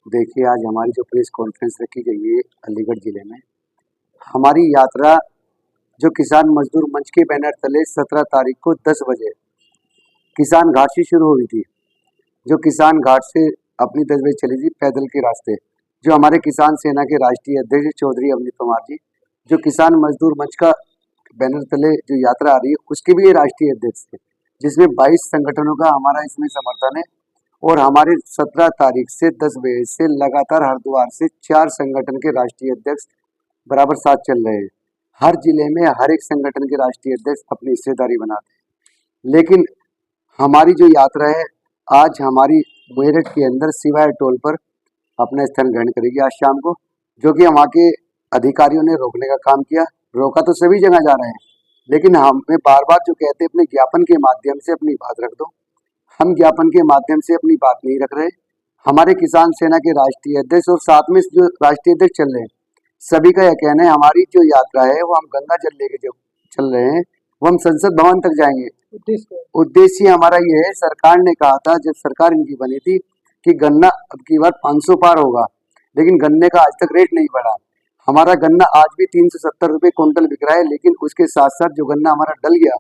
देखिए, आज हमारी जो प्रेस कॉन्फ्रेंस रखी गई है अलीगढ़ जिले में, हमारी यात्रा जो किसान मजदूर मंच के बैनर तले 17 तारीख को 10 बजे किसान घाट से शुरू हुई थी। जो किसान घाट से अपनी 10 बजे चली थी पैदल के रास्ते। जो हमारे किसान सेना के राष्ट्रीय अध्यक्ष चौधरी अवनीत कुमार जी, जो किसान मजदूर मंच का बैनर तले जो यात्रा आ रही है उसके भी ये राष्ट्रीय अध्यक्ष थे, जिसमें 22 संगठनों का हमारा इसमें समर्थन है। और हमारे 17 तारीख से 10 बजे से लगातार हरिद्वार से 4 संगठन के राष्ट्रीय अध्यक्ष बराबर साथ चल रहे हैं। हर जिले में हर एक संगठन के राष्ट्रीय अध्यक्ष अपनी हिस्सेदारी बनाते हैं। लेकिन हमारी जो यात्रा है आज हमारी मेरठ के अंदर सिवाय टोल पर अपना स्थान ग्रहण करेगी आज शाम को, जो कि वहाँ के अधिकारियों ने रोकने का काम किया। रोका तो सभी जगह जा रहे हैं, लेकिन हमें बार बार जो कहते हैं अपने ज्ञापन के माध्यम से अपनी बात रख दो, हम ज्ञापन के माध्यम से अपनी बात नहीं रख रहे। हमारे किसान सेना के राष्ट्रीय अध्यक्ष और साथ में जो राष्ट्रीय अध्यक्ष चल रहे हैं, सभी का यह कहना है हमारी जो यात्रा है वो हम गंगा जल लेके जो चल रहे हैं वो हम संसद भवन तक जाएंगे। उद्देश्य हमारा ये है, सरकार ने कहा था जब सरकार इनकी बनी थी कि गन्ना अब की बार 500 पार होगा, लेकिन गन्ने का आज तक रेट नहीं बढ़ा। हमारा गन्ना आज भी 370 रुपये क्विंटल बिक रहा है, लेकिन उसके साथ साथ जो गन्ना हमारा डल गया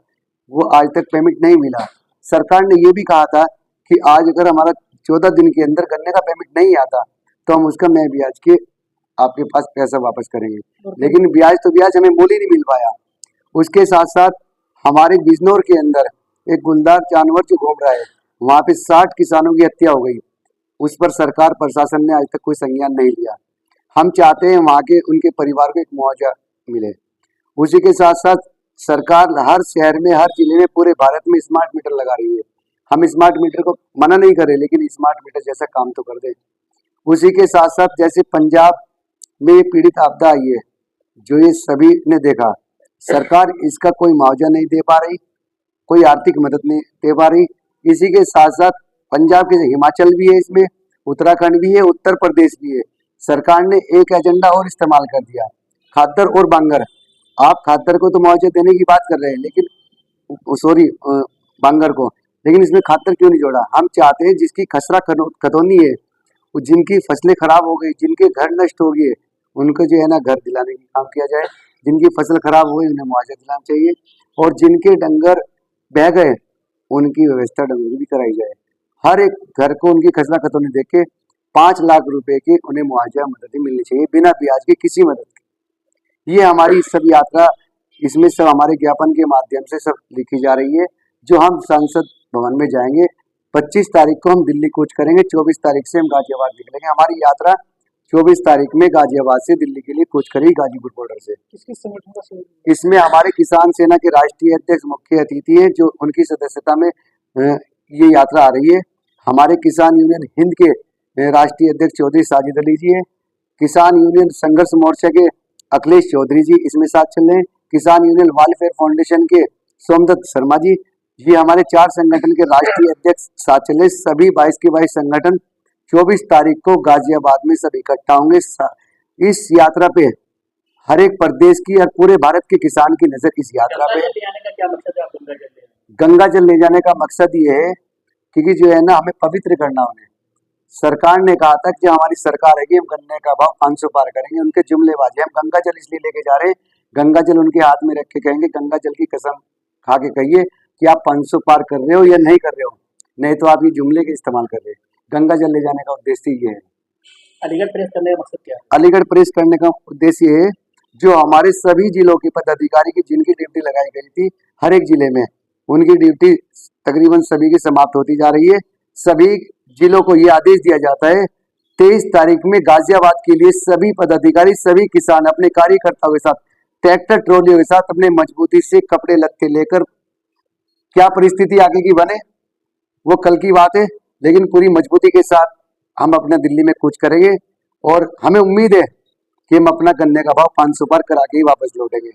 वो आज तक पेमेंट नहीं मिला। सरकार ने ये भी कहा था कि आज अगर हमारा 14 दिन के अंदर गन्ने का पेमेंट नहीं आता तो हम उसका मैं ब्याज के आपके पास पैसा वापस करेंगे, लेकिन ब्याज तो ब्याज हमें मूल ही नहीं मिल पाया। उसके साथ साथ हमारे बिजनौर के अंदर एक गुलदार जानवर जो घूम रहा है, वहाँ पे 60 किसानों की हत्या हो गई। उस पर सरकार प्रशासन ने आज तक कोई संज्ञान नहीं लिया। हम चाहते हैं वहाँ के उनके परिवार को एक मुआवजा मिले। उसी के साथ साथ सरकार हर शहर में हर जिले में पूरे भारत में स्मार्ट मीटर लगा रही है। हम स्मार्ट मीटर को मना नहीं कर रहे, लेकिन स्मार्ट मीटर जैसा काम तो कर दे। उसी के साथ साथ जैसे पंजाब में ये पीड़ित आपदा आई है, जो ये सभी ने देखा, सरकार इसका कोई मुआवजा नहीं दे पा रही, कोई आर्थिक मदद नहीं दे पा रही। इसी के साथ साथ पंजाब के हिमाचल भी है, इसमें उत्तराखंड भी है, उत्तर प्रदेश भी है। सरकार ने एक एजेंडा और इस्तेमाल कर दिया, खादर और बांगर। आप खादर को तो मुआवजा देने की बात कर रहे हैं, लेकिन सॉरी बांगर को, लेकिन इसमें खादर क्यों नहीं जोड़ा? हम चाहते हैं जिसकी खसरा खतौनी है, जिनकी फसलें खराब हो गई, जिनके घर नष्ट हो गए, उनको जो है ना घर दिलाने का काम किया जाए। जिनकी फसल खराब हुई उन्हें मुआवजा दिलाना चाहिए, और जिनके डंगर बह गए उनकी व्यवस्था डंगर की भी कराई जाए। हर एक घर को उनकी खसरा खतौनी देख के 5 लाख रुपए की उन्हें मुआवजा मदद मिलनी चाहिए, बिना ब्याज के किसी मदद की। ये हमारी सब यात्रा, इसमें सब हमारे ज्ञापन के माध्यम से सब लिखी जा रही है, जो हम संसद भवन में जाएंगे। 25 तारीख को हम दिल्ली कूच करेंगे, 24 तारीख से हम गाजियाबाद निकलेंगे। हमारी यात्रा 24 तारीख में गाजियाबाद से दिल्ली के लिए कूच करेगी, गाजीपुर बॉर्डर से। किस संगठन का सहयोग? इसमें हमारे किसान सेना के राष्ट्रीय अध्यक्ष मुख्य अतिथि हैं, जो उनकी सदस्यता में ये यात्रा आ रही है। हमारे किसान यूनियन हिंद के राष्ट्रीय अध्यक्ष चौधरी साजिद अली जी हैं। किसान यूनियन संघर्ष मोर्चा के अखिलेश चौधरी जी इसमें साथ चल रहे हैं। किसान यूनियन वेलफेयर फाउंडेशन के सोमदत्त शर्मा जी, ये हमारे 4 संगठन के राष्ट्रीय अध्यक्ष साथ चल रहे। सभी 22 के 22 संगठन 24 तारीख को गाजियाबाद में सब इकट्ठा होंगे। इस यात्रा पे हर एक प्रदेश की और पूरे भारत के किसान की नजर इस यात्रा पे। गंगा जल ले जाने का मकसद ये है क्योंकि जो है ना, हमें पवित्र करना उन्हें। सरकार ने कहा था कि हमारी सरकार है कि हम गन्ने का भाव 500 पार करेंगे, उनके जुमलेबाजी। हम गंगा जल इसलिए लेके जा रहे हैं, गंगा जल उनके हाथ में रख के कहेंगे, गंगा जल की कसम खा के कहिए कि आप 500 पार कर रहे हो या नहीं कर रहे हो, नहीं तो आप ये जुमले के इस्तेमाल कर रहे हैं। गंगा जल ले जाने का उद्देश्य ये है। अलीगढ़ प्रेस करने का मकसद क्या है? अलीगढ़ प्रेस करने का उद्देश्य है, जो हमारे सभी जिलों के पदाधिकारी की जिनकी ड्यूटी लगाई गई थी हर एक जिले में, उनकी ड्यूटी तकरीबन सभी की समाप्त होती जा रही है। सभी जिलों को ये आदेश दिया जाता है 23 तारीख में गाजियाबाद के लिए सभी पदाधिकारी, सभी किसान अपने कार्यकर्ताओं के साथ, ट्रैक्टर ट्रॉलियों के साथ अपने मजबूती से कपड़े लत्ते लेकर, क्या परिस्थिति आगे की बने वो कल की बात है, लेकिन पूरी मजबूती के साथ हम अपने दिल्ली में कूच करेंगे। और हमें उम्मीद है कि हम अपना गन्ने का भाव 500 पार करा के ही वापस लौटेंगे।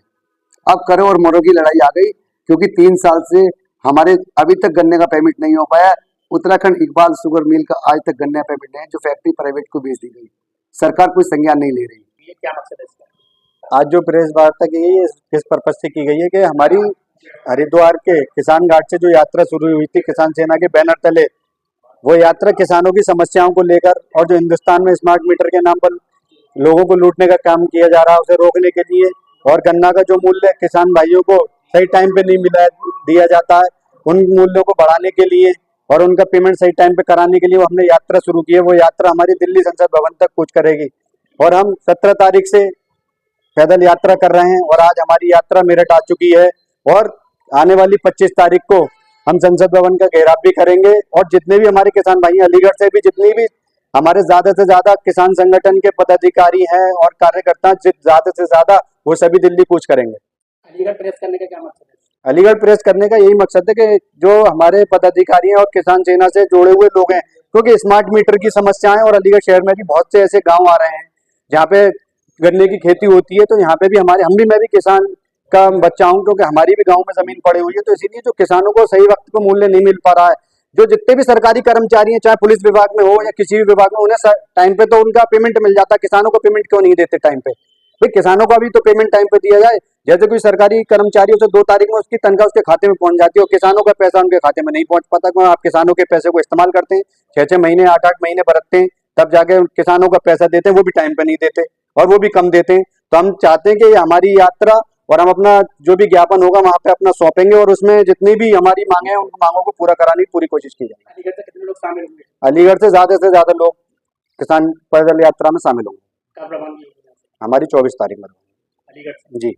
अब करो और मरो की लड़ाई आ गई, क्योंकि 3 साल से हमारे अभी तक गन्ने का पेमेंट नहीं हो पाया। उत्तराखंड इकबाल शुगर मिल का आज तक गन्ने का पेमेंट नहीं है, जो फैक्ट्री प्राइवेट को बेच दी गई। सरकार कोई संज्ञान नहीं ले रही। ये क्या मकसद है इसका? आज जो प्रेस वार्ता की गई है किस पर्पज से की गई है कि हमारी हरिद्वार के किसान घाट से जो यात्रा शुरू हुई थी किसान सेना के बैनर तले वो यात्रा किसानों की समस्याओं को लेकर और जो हिंदुस्तान में स्मार्ट मीटर के नाम पर लोगों को लूटने का काम किया जा रहा है उसे रोकने के लिए, और गन्ना का जो मूल्य किसान भाइयों को सही टाइम पे नहीं मिला दिया जाता है, उन मूल्यों को बढ़ाने के लिए और उनका पेमेंट सही टाइम पे कराने के लिए वो हमने यात्रा शुरू की है। वो यात्रा हमारी दिल्ली संसद भवन तक कूच करेगी और हम 17 तारीख से पैदल यात्रा कर रहे हैं और आज हमारी यात्रा मेरठ आ चुकी है और आने वाली 25 तारीख को हम संसद भवन का घेराव भी करेंगे और जितने भी हमारे किसान भाई हैं, अलीगढ़ से भी जितनी भी हमारे ज्यादा से ज्यादा किसान संगठन के पदाधिकारी हैं और कार्यकर्ता ज्यादा से ज्यादा वो सभी दिल्ली कूच करेंगे। अलीगढ़ प्रेस करने का क्या मकसद है? अलीगढ़ प्रेस करने का यही मकसद है कि जो हमारे पदाधिकारी हैं और किसान सेना से जुड़े हुए लोग हैं, क्योंकि स्मार्ट मीटर की समस्याएं और अलीगढ़ शहर में भी बहुत से ऐसे गांव आ रहे हैं जहाँ पे गन्ने की खेती होती है, तो यहाँ पे भी मैं भी किसान का बच्चा हूँ क्योंकि हमारी भी गांव में जमीन पड़ी हुई है, तो इसीलिए जो किसानों को सही वक्त पे मूल्य नहीं मिल पा रहा है, जो जितने भी सरकारी कर्मचारी हैं चाहे पुलिस विभाग में हो या किसी भी विभाग में, उन्हें टाइम पे तो उनका पेमेंट मिल जाता है, किसानों को पेमेंट क्यों नहीं देते टाइम पे? भाई किसानों का भी तो पेमेंट टाइम पे दिया जाए। जैसे कोई सरकारी कर्मचारी उसे 2 तारीख में उसकी तनख्वाह उसके खाते में पहुंच जाती है और किसानों का पैसा उनके खाते में नहीं पहुंच पाता, क्यों? आप किसानों के पैसे को इस्तेमाल करते हैं, 6-6 महीने 8-8 महीने बरतते हैं, तब जाके किसानों का पैसा देते हैं, वो भी टाइम पे नहीं देते और वो भी कम देते हैं। तो हम चाहते हैं कि हमारी यात्रा और हम अपना जो भी ज्ञापन होगा वहां पे अपना सौंपेंगे और उसमें जितनी भी हमारी मांगे हैं उन मांगों को पूरा कराने की पूरी कोशिश की जाएगी। अलीगढ़ से कितने लोग शामिल होंगे? अलीगढ़ से ज्यादा लोग किसान पैदल यात्रा में शामिल होंगे। कब रवानगी होगी? हमारी 24 तारीख में अलीगढ़ से? जी।